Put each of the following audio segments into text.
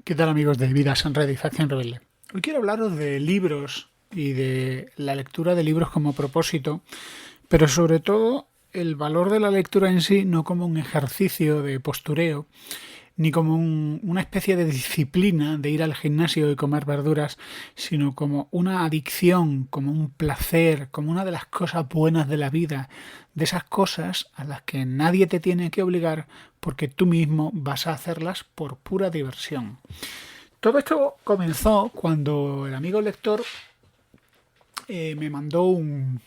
¿Qué tal, amigos de Vidas en Red y Facción Rebelde? Hoy quiero hablaros de libros y de la lectura de libros como propósito, pero sobre todo el valor de la lectura en sí, no como un ejercicio de postureo, ni como una especie de disciplina de ir al gimnasio y comer verduras, sino como una adicción, como un placer, como una de las cosas buenas de la vida, de esas cosas a las que nadie te tiene que obligar porque tú mismo vas a hacerlas por pura diversión. Todo esto comenzó cuando el amigo lector me mandó un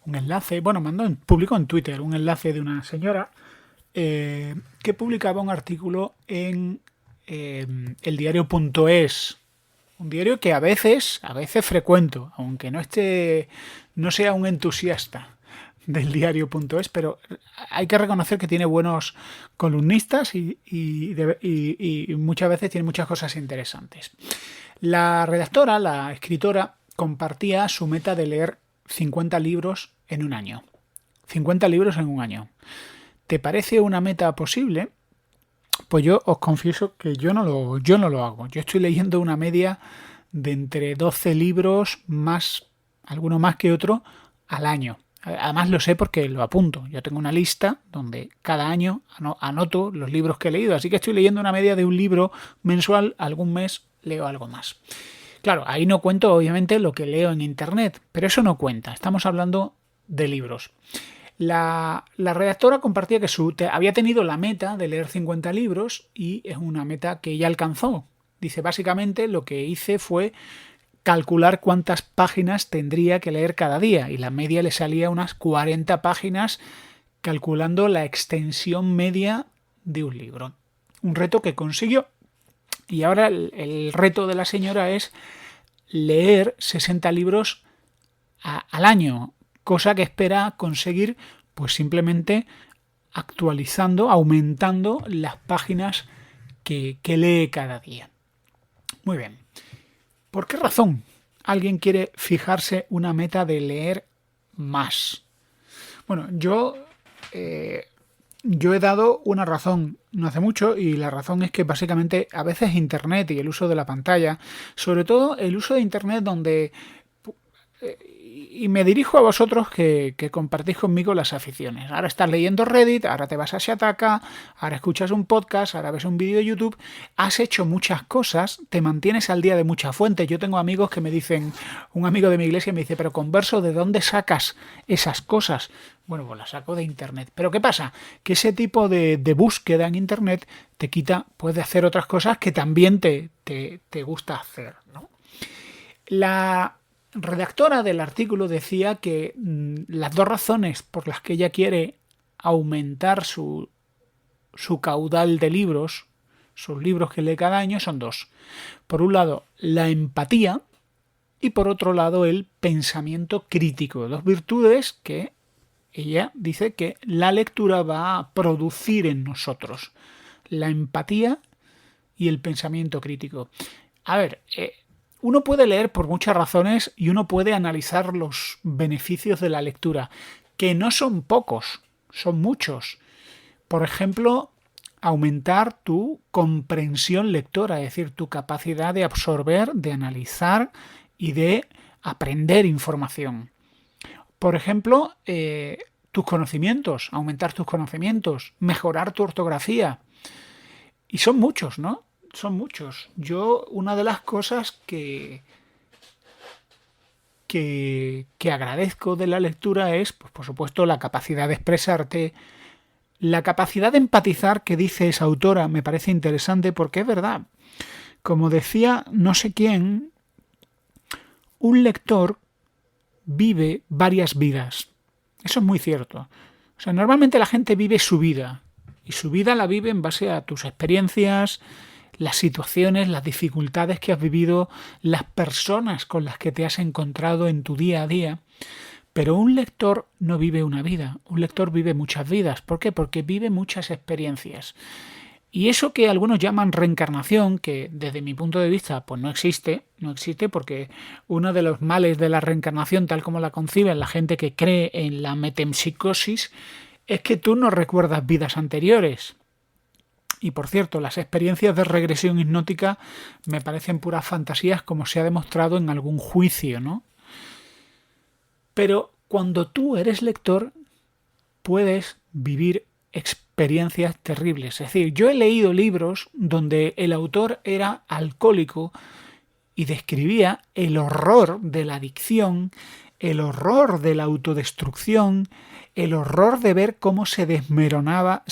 enlace, bueno, publicó en Twitter un enlace de una señora que publicaba un artículo en eldiario.es, un diario que a veces frecuento, aunque no sea un entusiasta del diario.es, pero hay que reconocer que tiene buenos columnistas y muchas veces tiene muchas cosas interesantes. La redactora, la escritora, compartía su meta de leer 50 libros en un año. 50 libros en un año. ¿Te parece una meta posible? Pues yo os confieso que yo no lo hago. Yo estoy leyendo una media de entre 12 libros, alguno más que otro, al año. Además lo sé porque lo apunto. Yo tengo una lista donde cada año anoto los libros que he leído. Así que estoy leyendo una media de un libro mensual. Algún mes leo algo más. Claro, ahí no cuento obviamente lo que leo en internet, pero eso no cuenta. Estamos hablando de libros. La redactora compartía que había tenido la meta de leer 50 libros y es una meta que ella alcanzó. Dice, básicamente lo que hice fue calcular cuántas páginas tendría que leer cada día y la media le salía unas 40 páginas calculando la extensión media de un libro. Un reto que consiguió. Y ahora el reto de la señora es leer 60 libros al año, cosa que espera conseguir pues simplemente actualizando, aumentando las páginas que lee cada día. Muy bien. ¿Por qué razón alguien quiere fijarse una meta de leer más? Bueno, yo he dado una razón no hace mucho y la razón es que básicamente a veces Internet y el uso de la pantalla, sobre todo el uso de Internet donde... Y me dirijo a vosotros que compartís conmigo las aficiones. Ahora estás leyendo Reddit, ahora te vas a Shataka, ahora escuchas un podcast, ahora ves un vídeo de YouTube. Has hecho muchas cosas, te mantienes al día de muchas fuentes. Yo tengo amigos que me dicen, un amigo de mi iglesia me dice, pero Converso, ¿de dónde sacas esas cosas? Bueno, pues las saco de Internet. Pero ¿qué pasa? Que ese tipo de búsqueda en Internet te quita, puedes hacer otras cosas que también te gusta hacer, ¿no? La redactora del artículo decía que las dos razones por las que ella quiere aumentar su caudal de libros, sus libros que lee cada año, son dos. Por un lado, la empatía y por otro lado, el pensamiento crítico. Dos virtudes que ella dice que la lectura va a producir en nosotros. La empatía y el pensamiento crítico. A ver, uno puede leer por muchas razones y uno puede analizar los beneficios de la lectura, que no son pocos, son muchos. Por ejemplo, aumentar tu comprensión lectora, es decir, tu capacidad de absorber, de analizar y de aprender información. Por ejemplo, tus conocimientos, aumentar tus conocimientos, mejorar tu ortografía. Y son muchos, ¿no? Son muchos. Yo, una de las cosas que agradezco de la lectura es, pues, por supuesto, la capacidad de expresarte, la capacidad de empatizar que dice esa autora me parece interesante porque es verdad. Como decía no sé quién, un lector vive varias vidas. Eso es muy cierto. O sea, normalmente la gente vive su vida y su vida la vive en base a tus experiencias, las situaciones, las dificultades que has vivido, las personas con las que te has encontrado en tu día a día. Pero un lector no vive una vida, un lector vive muchas vidas. ¿Por qué? Porque vive muchas experiencias. Y eso que algunos llaman reencarnación, que desde mi punto de vista pues no existe porque uno de los males de la reencarnación, tal como la conciben la gente que cree en la metempsicosis, es que tú no recuerdas vidas anteriores. Y por cierto, las experiencias de regresión hipnótica me parecen puras fantasías, como se ha demostrado en algún juicio, ¿no? Pero cuando tú eres lector, puedes vivir experiencias terribles. Es decir, yo he leído libros donde el autor era alcohólico y describía el horror de la adicción, el horror de la autodestrucción, el horror de ver cómo se desmoronaba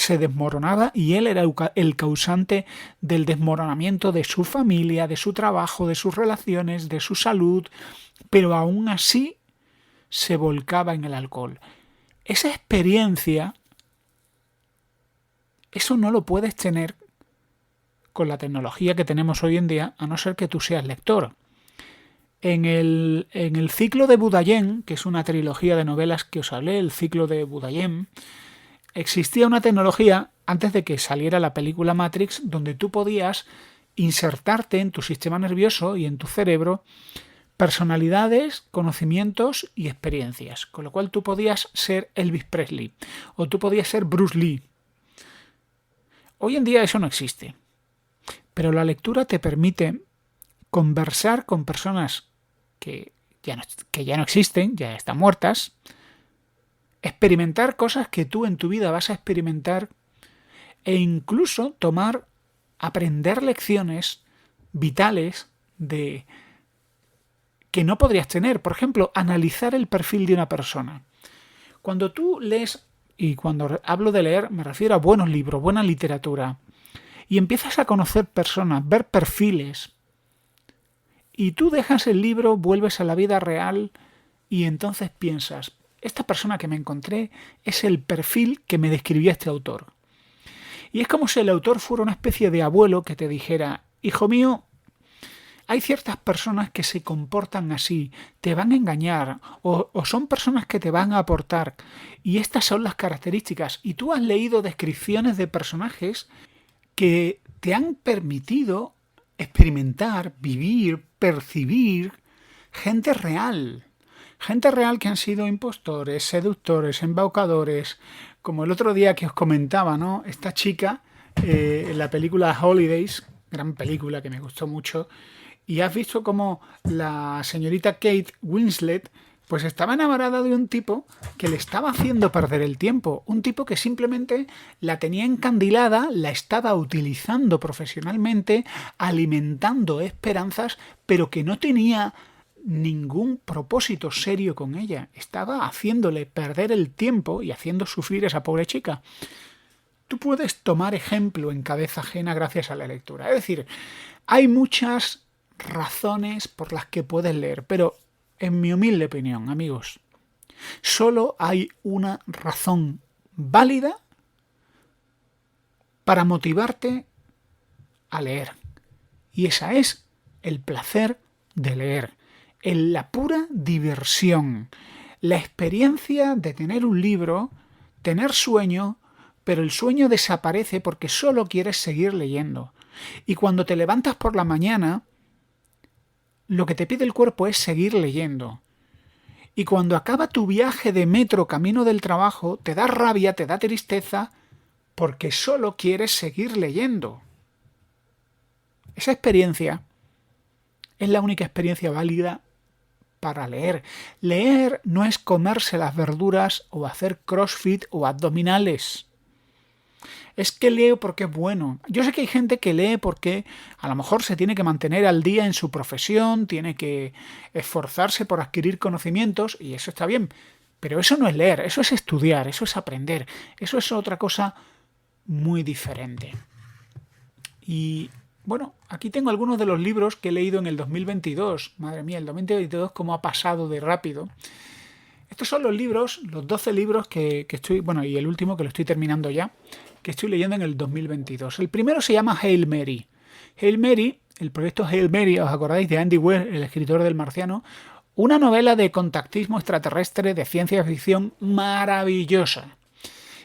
y él era el causante del desmoronamiento de su familia, de su trabajo, de sus relaciones, de su salud, pero aún así se volcaba en el alcohol. Esa experiencia, eso no lo puedes tener con la tecnología que tenemos hoy en día, a no ser que tú seas lector. En el ciclo de Budayen, que es una trilogía de novelas que os hablé, el ciclo de Budayen, existía una tecnología, antes de que saliera la película Matrix, donde tú podías insertarte en tu sistema nervioso y en tu cerebro personalidades, conocimientos y experiencias. Con lo cual tú podías ser Elvis Presley o tú podías ser Bruce Lee. Hoy en día eso no existe. Pero la lectura te permite conversar con personas que ya no existen, ya están muertas, experimentar cosas que tú en tu vida vas a experimentar e incluso aprender lecciones vitales que no podrías tener. Por ejemplo, analizar el perfil de una persona. Cuando tú lees, y cuando hablo de leer me refiero a buenos libros, buena literatura, y empiezas a conocer personas, ver perfiles, y tú dejas el libro, vuelves a la vida real y entonces piensas, esta persona que me encontré es el perfil que me describía este autor. Y es como si el autor fuera una especie de abuelo que te dijera, hijo mío, hay ciertas personas que se comportan así, te van a engañar o son personas que te van a aportar y estas son las características. Y tú has leído descripciones de personajes que te han permitido experimentar, vivir, percibir gente real que han sido impostores, seductores, embaucadores, como el otro día que os comentaba, ¿no? Esta chica en la película Holidays, gran película que me gustó mucho, y has visto como la señorita Kate Winslet pues estaba enamorada de un tipo que le estaba haciendo perder el tiempo, un tipo que simplemente la tenía encandilada, la estaba utilizando profesionalmente, alimentando esperanzas, pero que no tenía ningún propósito serio con ella. Estaba haciéndole perder el tiempo y haciendo sufrir a esa pobre chica. Tú puedes tomar ejemplo en cabeza ajena gracias a la lectura. Es decir, hay muchas razones por las que puedes leer, pero en mi humilde opinión, amigos, solo hay una razón válida para motivarte a leer. Y esa es el placer de leer, la pura diversión, la experiencia de tener un libro, tener sueño, pero el sueño desaparece porque solo quieres seguir leyendo. Y cuando te levantas por la mañana, lo que te pide el cuerpo es seguir leyendo. Y cuando acaba tu viaje de metro camino del trabajo, te da rabia, te da tristeza, porque solo quieres seguir leyendo. Esa experiencia es la única experiencia válida para leer. Leer no es comerse las verduras o hacer crossfit o abdominales. Es que leo porque es bueno. Yo sé que hay gente que lee porque a lo mejor se tiene que mantener al día en su profesión, tiene que esforzarse por adquirir conocimientos y eso está bien. Pero eso no es leer, eso es estudiar, eso es aprender, eso es otra cosa muy diferente. Y bueno, aquí tengo algunos de los libros que he leído en el 2022. Madre mía, el 2022 cómo ha pasado de rápido. Estos son los libros, los 12 libros que estoy, bueno, y el último que lo estoy terminando ya, que estoy leyendo en el 2022. El primero se llama Hail Mary. Hail Mary, el proyecto Hail Mary, ¿os acordáis de Andy Weir, el escritor del Marciano? Una novela de contactismo extraterrestre de ciencia ficción maravillosa.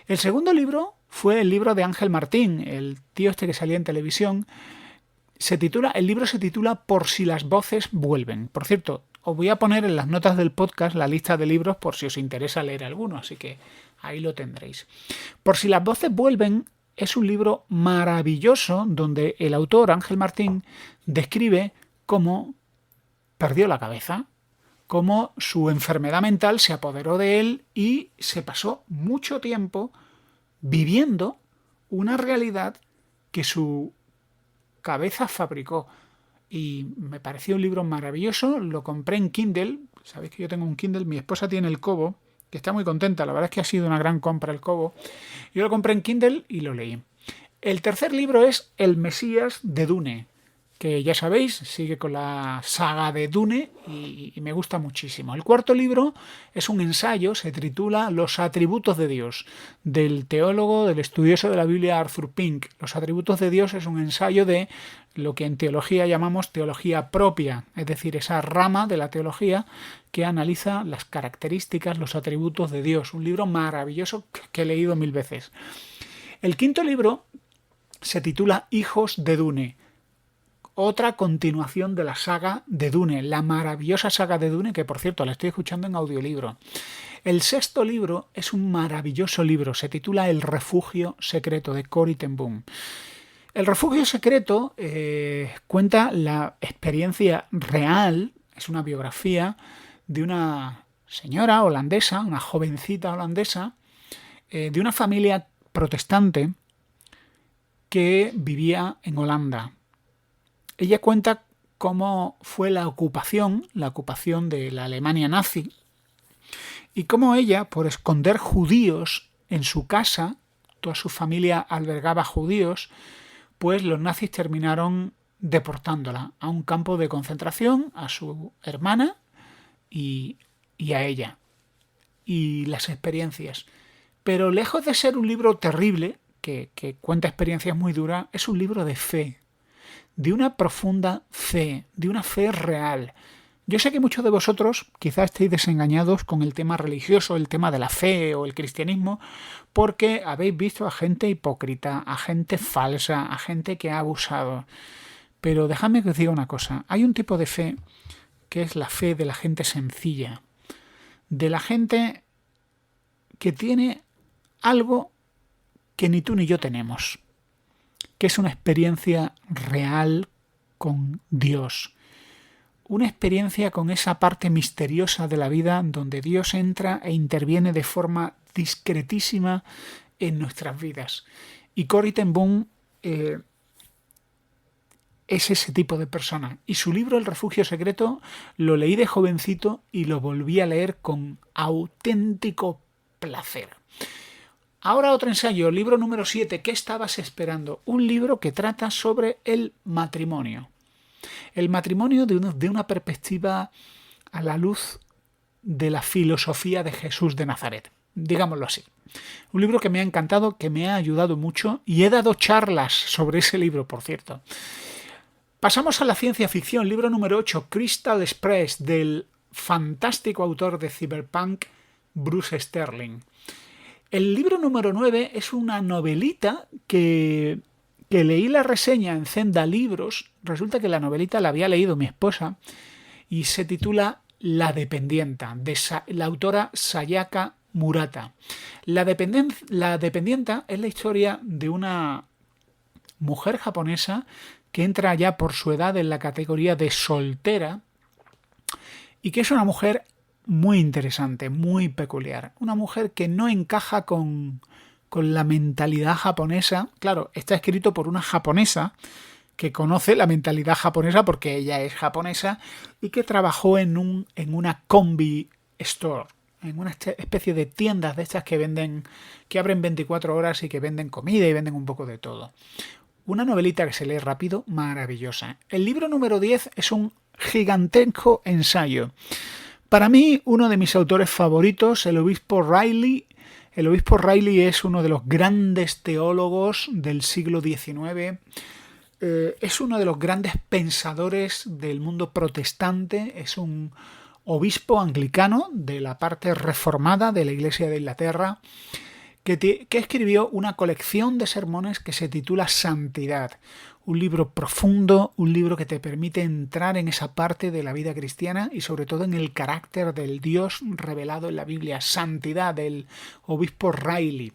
El segundo libro fue el libro de Ángel Martín, el tío este que salía en televisión. El libro se titula Por si las voces vuelven. Por cierto, os voy a poner en las notas del podcast la lista de libros por si os interesa leer alguno, así que ahí lo tendréis. Por si las voces vuelven es un libro maravilloso donde el autor, Ángel Martín, describe cómo perdió la cabeza, cómo su enfermedad mental se apoderó de él y se pasó mucho tiempo viviendo una realidad que su cabeza fabricó. Y me pareció un libro maravilloso, lo compré en Kindle, sabéis que yo tengo un Kindle, mi esposa tiene el Kobo, que está muy contenta, la verdad es que ha sido una gran compra el Kobo. Yo lo compré en Kindle y lo leí. El tercer libro es El Mesías de Dune, que ya sabéis, sigue con la saga de Dune y me gusta muchísimo. El cuarto libro es un ensayo, se titula Los atributos de Dios, del teólogo, del estudioso de la Biblia Arthur Pink. Los atributos de Dios es un ensayo de lo que en teología llamamos teología propia, es decir, esa rama de la teología que analiza las características, los atributos de Dios. Un libro maravilloso que he leído 1000 veces. El quinto libro se titula Hijos de Dune. Otra continuación de la saga de Dune, la maravillosa saga de Dune, que por cierto la estoy escuchando en audiolibro. El sexto libro es un maravilloso libro, se titula El refugio secreto, de Corrie ten Boom. El refugio secreto cuenta la experiencia real, es una biografía de una señora holandesa, una jovencita holandesa, de una familia protestante que vivía en Holanda. Ella cuenta cómo fue la ocupación de la Alemania nazi y cómo ella, por esconder judíos en su casa, toda su familia albergaba judíos, pues los nazis terminaron deportándola a un campo de concentración, a su hermana y a ella, y las experiencias. Pero lejos de ser un libro terrible, que cuenta experiencias muy duras, es un libro de fe, de una profunda fe, de una fe real. Yo sé que muchos de vosotros quizás estéis desengañados con el tema religioso, el tema de la fe o el cristianismo, porque habéis visto a gente hipócrita, a gente falsa, a gente que ha abusado. Pero dejadme que os diga una cosa, hay un tipo de fe que es la fe de la gente sencilla, de la gente que tiene algo que ni tú ni yo tenemos, que es una experiencia real con Dios, una experiencia con esa parte misteriosa de la vida donde Dios entra e interviene de forma discretísima en nuestras vidas. Y Corrie ten Boom es ese tipo de persona. Y su libro El refugio secreto lo leí de jovencito y lo volví a leer con auténtico placer. Ahora otro ensayo, libro número 7, ¿qué estabas esperando? Un libro que trata sobre el matrimonio. El matrimonio de una perspectiva a la luz de la filosofía de Jesús de Nazaret, digámoslo así. Un libro que me ha encantado, que me ha ayudado mucho y he dado charlas sobre ese libro, por cierto. Pasamos a la ciencia ficción, libro número 8, Crystal Express, del fantástico autor de Cyberpunk, Bruce Sterling. El libro número 9 es una novelita que leí la reseña en Zenda Libros. Resulta que la novelita la había leído mi esposa y se titula La dependienta, de la autora Sayaka Murata. La dependienta es la historia de una mujer japonesa que entra ya por su edad en la categoría de soltera y que es una mujer muy interesante, muy peculiar. Una mujer que no encaja con la mentalidad japonesa. Claro, está escrito por una japonesa que conoce la mentalidad japonesa porque ella es japonesa y que trabajó en una combi store, en una especie de tiendas de estas que abren 24 horas y que venden comida y venden un poco de todo. Una novelita que se lee rápido, maravillosa. El libro número 10 es un gigantesco ensayo. Para mí, uno de mis autores favoritos, el obispo Riley. El obispo Riley es uno de los grandes teólogos del siglo XIX. Es uno de los grandes pensadores del mundo protestante. Es un obispo anglicano de la parte reformada de la Iglesia de Inglaterra que escribió una colección de sermones que se titula Santidad. Un libro profundo, un libro que te permite entrar en esa parte de la vida cristiana y sobre todo en el carácter del Dios revelado en la Biblia. Santidad, del obispo Riley.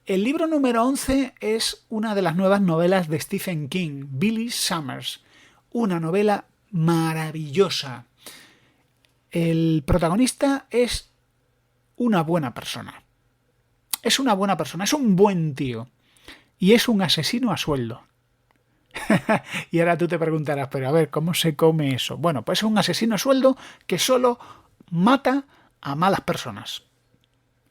El libro número 11 es una de las nuevas novelas de Stephen King, Billy Summers. Una novela maravillosa. El protagonista es una buena persona. Es una buena persona, es un buen tío. Y es un asesino a sueldo. Y ahora tú te preguntarás, pero a ver, ¿cómo se come eso? Bueno, pues es un asesino a sueldo que solo mata a malas personas.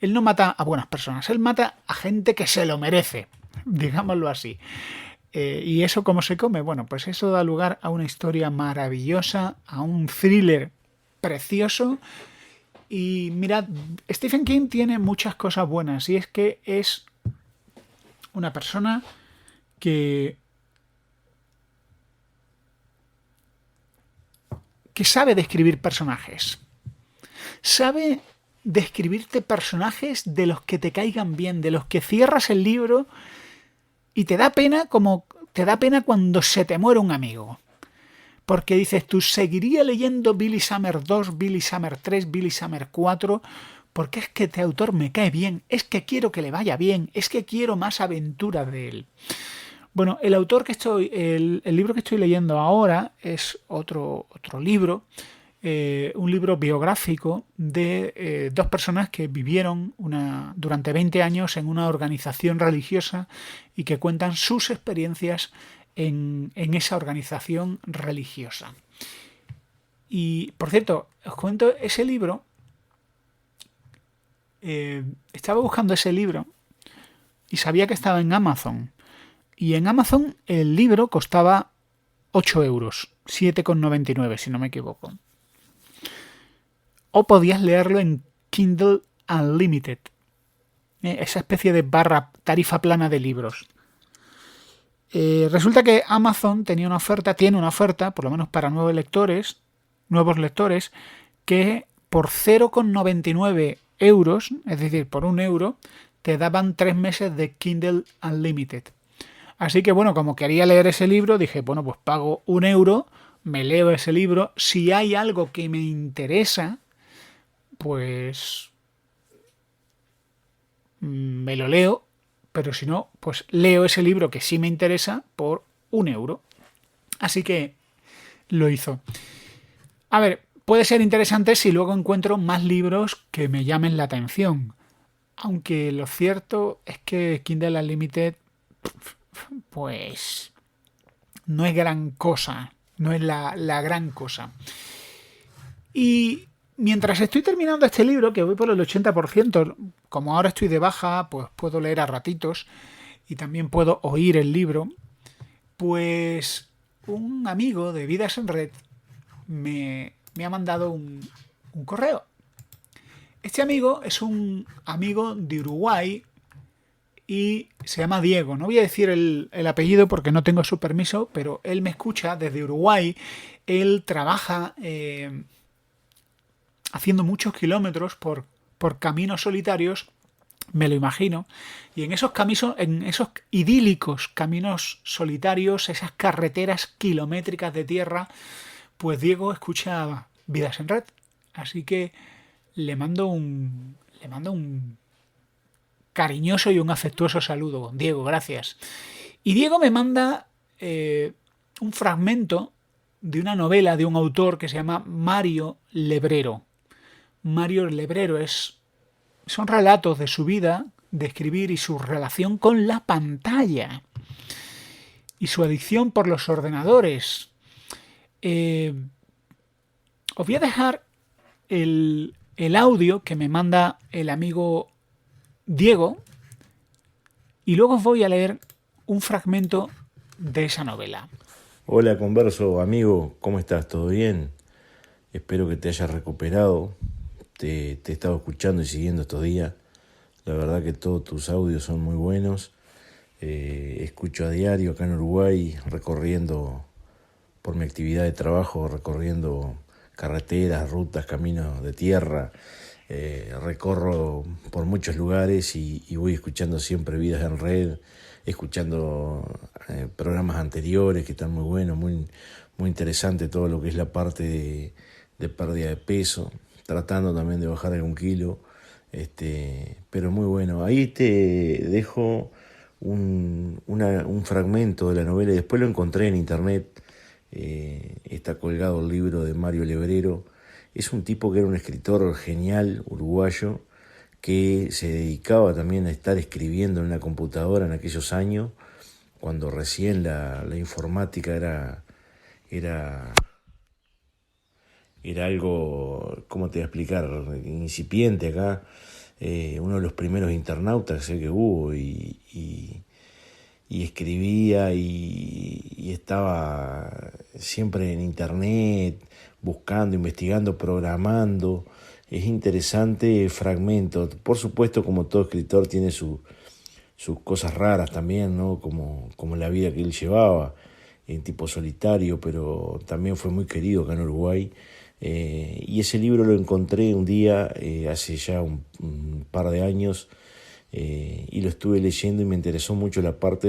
Él no mata a buenas personas, él mata a gente que se lo merece, digámoslo así. ¿Y eso cómo se come? Bueno, pues eso da lugar a una historia maravillosa, a un thriller precioso. Y mirad, Stephen King tiene muchas cosas buenas y es que es una persona que sabe describir personajes. Sabe describirte personajes de los que te caigan bien, de los que cierras el libro y te da pena como te da pena cuando se te muere un amigo. Porque dices, tú seguiría leyendo Billy Summer 2, Billy Summer 3, Billy Summer 4, porque es que este autor me cae bien, es que quiero que le vaya bien, es que quiero más aventuras de él. Bueno, el libro que estoy leyendo ahora es otro libro, un libro biográfico de dos personas que vivieron durante 20 años en una organización religiosa y que cuentan sus experiencias en esa organización religiosa. Y, por cierto, os cuento ese libro. Estaba buscando ese libro y sabía que estaba en Amazon. Y en Amazon el libro costaba 8 euros, 7,99 si no me equivoco. O podías leerlo en Kindle Unlimited, esa especie de tarifa plana de libros. Resulta que Amazon tiene una oferta, por lo menos para nuevos lectores, que por 0,99 euros, es decir, por 1 euro, te daban 3 meses de Kindle Unlimited. Así que bueno, como quería leer ese libro, dije, bueno, pues pago 1 euro, me leo ese libro. Si hay algo que me interesa, pues me lo leo, pero si no, pues leo ese libro que sí me interesa por 1 euro. Así que lo hizo. A ver, puede ser interesante si luego encuentro más libros que me llamen la atención. Aunque lo cierto es que Kindle Unlimited, pues no es gran cosa, no es la gran cosa. Y mientras estoy terminando este libro, que voy por el 80%, como ahora estoy de baja, pues puedo leer a ratitos y también puedo oír el libro, pues un amigo de Vidas en Red me ha mandado un correo. Este amigo es un amigo de Uruguay y se llama Diego. No voy a decir el apellido porque no tengo su permiso, pero él me escucha desde Uruguay. Él trabaja haciendo muchos kilómetros por caminos solitarios, me lo imagino, y en esos idílicos caminos solitarios, esas carreteras kilométricas de tierra, pues Diego escucha Vidas en Red. Así que le mando un cariñoso y un afectuoso saludo. Diego, gracias. Y Diego me manda un fragmento de una novela de un autor que se llama Mario Lebrero. Mario Lebrero son relatos de su vida, de escribir y su relación con la pantalla y su adicción por los ordenadores. Os voy a dejar el audio que me manda el amigo Diego y luego os voy a leer un fragmento de esa novela. Hola Converso, amigo, ¿cómo estás? ¿Todo bien? Espero que te hayas recuperado. Te he estado escuchando y siguiendo estos días. La verdad que todos tus audios son muy buenos. Escucho a diario acá en Uruguay, recorriendo por mi actividad de trabajo, recorriendo carreteras, rutas, caminos de tierra. Recorro por muchos lugares y voy escuchando siempre Vidas en Red, escuchando programas anteriores que están muy buenos, muy interesante todo lo que es la parte de pérdida de peso, tratando también de bajar algún kilo Pero muy bueno. Ahí te dejo un fragmento de la novela y después lo encontré en internet. Está colgado el libro de Mario Lebrero. Es un tipo que era un escritor genial, uruguayo, que se dedicaba también a estar escribiendo en la computadora en aquellos años, cuando recién la informática era, era algo, ¿cómo te voy a explicar? Incipiente acá. Uno de los primeros internautas que hubo y escribía y estaba siempre en internet, buscando, investigando, programando. Es interesante fragmento. Por supuesto, como todo escritor tiene sus cosas raras también, ¿no? Como la vida que él llevaba, en tipo solitario, pero también fue muy querido acá en Uruguay. Y ese libro lo encontré un día, hace ya un par de años, y lo estuve leyendo y me interesó mucho la parte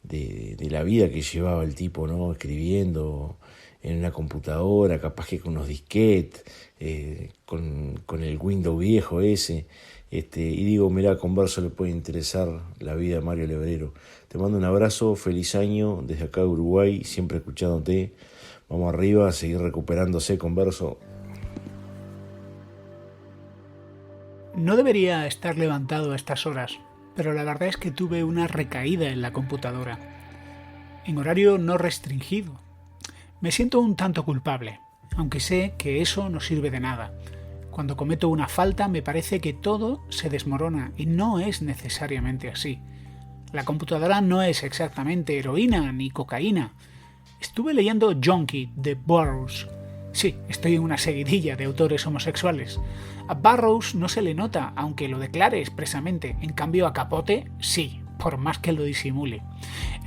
de la vida que llevaba el tipo, ¿no? Escribiendo en una computadora, capaz que con unos disquetes, con el Windows viejo ese. Y digo, mirá, con Verso le puede interesar la vida de Mario Lebrero. Te mando un abrazo, feliz año desde acá de Uruguay, siempre escuchándote. Vamos arriba a seguir recuperándose con Verso. No debería estar levantado a estas horas, pero la verdad es que tuve una recaída en la computadora, en horario no restringido. Me siento un tanto culpable, aunque sé que eso no sirve de nada. Cuando cometo una falta me parece que todo se desmorona y no es necesariamente así. La computadora no es exactamente heroína ni cocaína. Estuve leyendo Junkie de Burroughs. Sí, estoy en una seguidilla de autores homosexuales. A Burroughs no se le nota, aunque lo declare expresamente. En cambio a Capote, sí, por más que lo disimule.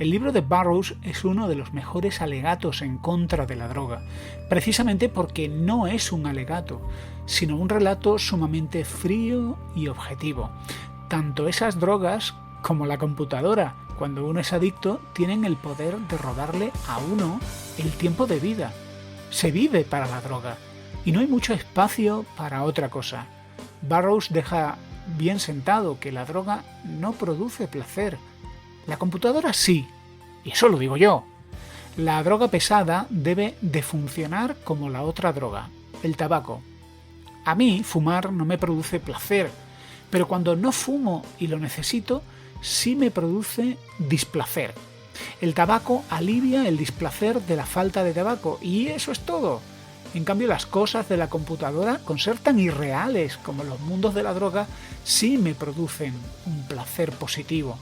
El libro de Burroughs es uno de los mejores alegatos en contra de la droga, precisamente porque no es un alegato, sino un relato sumamente frío y objetivo. Tanto esas drogas como la computadora, cuando uno es adicto, tienen el poder de robarle a uno el tiempo de vida. Se vive para la droga y no hay mucho espacio para otra cosa. Burroughs deja bien sentado que la droga no produce placer. La computadora sí, y eso lo digo yo. La droga pesada debe de funcionar como la otra droga, el tabaco. A mí fumar no me produce placer, pero cuando no fumo y lo necesito, sí me produce displacer. El tabaco alivia el displacer de la falta de tabaco y eso es todo. En cambio, las cosas de la computadora, con ser tan irreales como los mundos de la droga, sí me producen un placer positivo.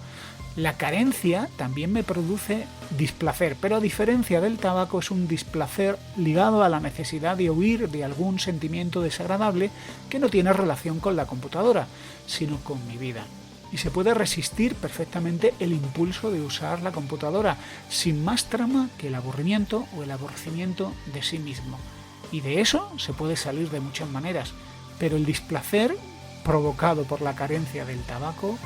La carencia también me produce displacer, pero a diferencia del tabaco es un displacer ligado a la necesidad de huir de algún sentimiento desagradable que no tiene relación con la computadora, sino con mi vida. Y se puede resistir perfectamente el impulso de usar la computadora, sin más trama que el aburrimiento o el aborrecimiento de sí mismo. Y de eso se puede salir de muchas maneras, pero el displacer provocado por la carencia del tabaco.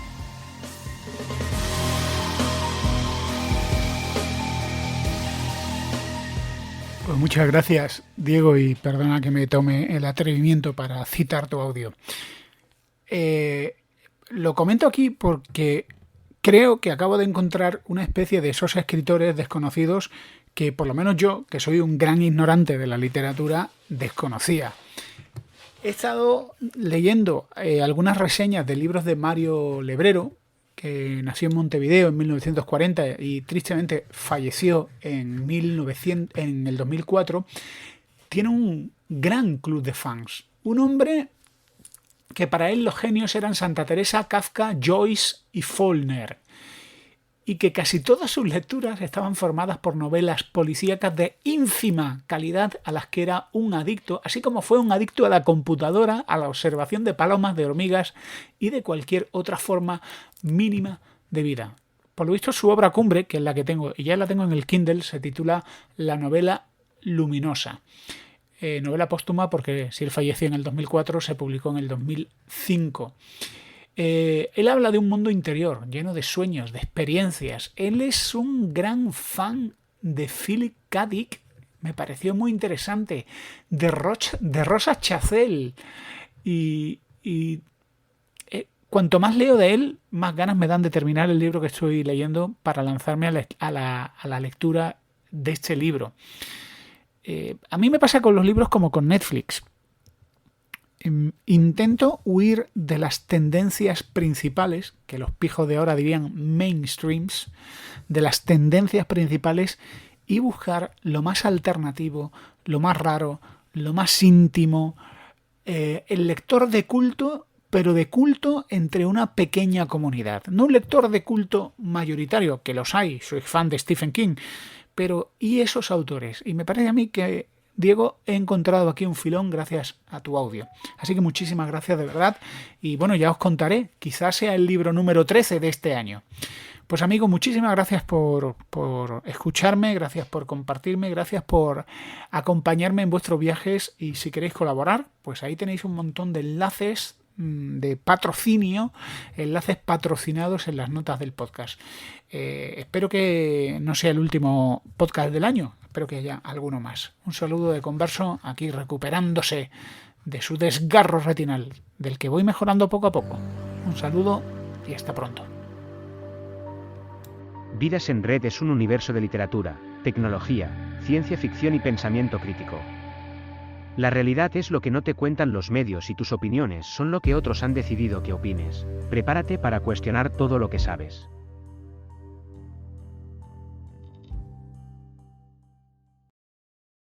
Pues muchas gracias, Diego, y perdona que me tome el atrevimiento para citar tu audio. Lo comento aquí porque creo que acabo de encontrar una especie de esos escritores desconocidos que por lo menos yo, que soy un gran ignorante de la literatura, desconocía. He estado leyendo algunas reseñas de libros de Mario Lebrero, que nació en Montevideo en 1940 y tristemente falleció en el 2004. Tiene un gran club de fans. Un hombre que para él los genios eran Santa Teresa, Kafka, Joyce y Faulkner, y que casi todas sus lecturas estaban formadas por novelas policíacas de ínfima calidad a las que era un adicto, así como fue un adicto a la computadora, a la observación de palomas, de hormigas y de cualquier otra forma mínima de vida. Por lo visto su obra cumbre, que es la que tengo, y ya la tengo en el Kindle, se titula La novela luminosa. Novela póstuma porque si él falleció en el 2004 se publicó en el 2005. Él habla de un mundo interior lleno de sueños, de experiencias. Él es un gran fan de Philip K. Dick, me pareció muy interesante, de Rosa Chazelle y cuanto más leo de él, más ganas me dan de terminar el libro que estoy leyendo para lanzarme a la lectura de este libro. A mí me pasa con los libros como con Netflix. Intento huir de las tendencias principales, que los pijos de ahora dirían mainstreams, de las tendencias principales, y buscar lo más alternativo, lo más raro, lo más íntimo, el lector de culto, pero de culto entre una pequeña comunidad. No un lector de culto mayoritario, que los hay, soy fan de Stephen King, pero ¿y esos autores? Y me parece a mí que, Diego, he encontrado aquí un filón gracias a tu audio. Así que muchísimas gracias de verdad. Y bueno, ya os contaré, quizás sea el libro número 13 de este año. Pues amigo, muchísimas gracias por escucharme, gracias por compartirme, gracias por acompañarme en vuestros viajes, y si queréis colaborar, pues ahí tenéis un montón de enlaces de patrocinio, enlaces patrocinados en las notas del podcast. Espero que no sea el último podcast del año, espero que haya alguno más. Un saludo de Converso, aquí recuperándose de su desgarro retinal, del que voy mejorando poco a poco. Un saludo y hasta pronto. Vidas en Red es un universo de literatura, tecnología, ciencia ficción y pensamiento crítico. La realidad es lo que no te cuentan los medios y tus opiniones son lo que otros han decidido que opines. Prepárate para cuestionar todo lo que sabes.